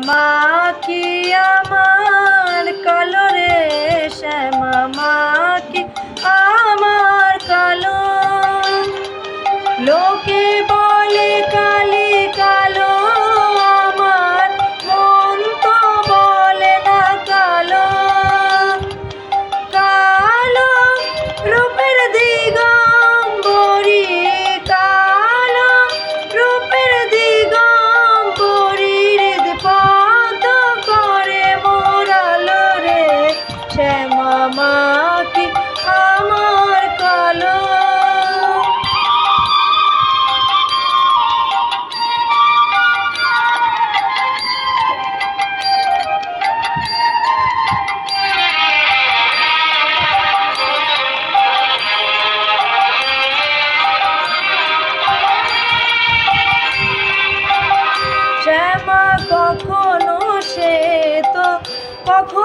মা কি আমার কালো রে, শ্যামা মা কি আমার কালো। লোকে বলে কালি কালো, আমার মন তো বলে না কালো। কালো রূপের দিগম্বরী, কালো রূপের দিগম্বরী, হৃদপদ করে মোরালো রে, শ্যামা মা কি আমার কালো। শ্যামা কখনো সে তো কখনো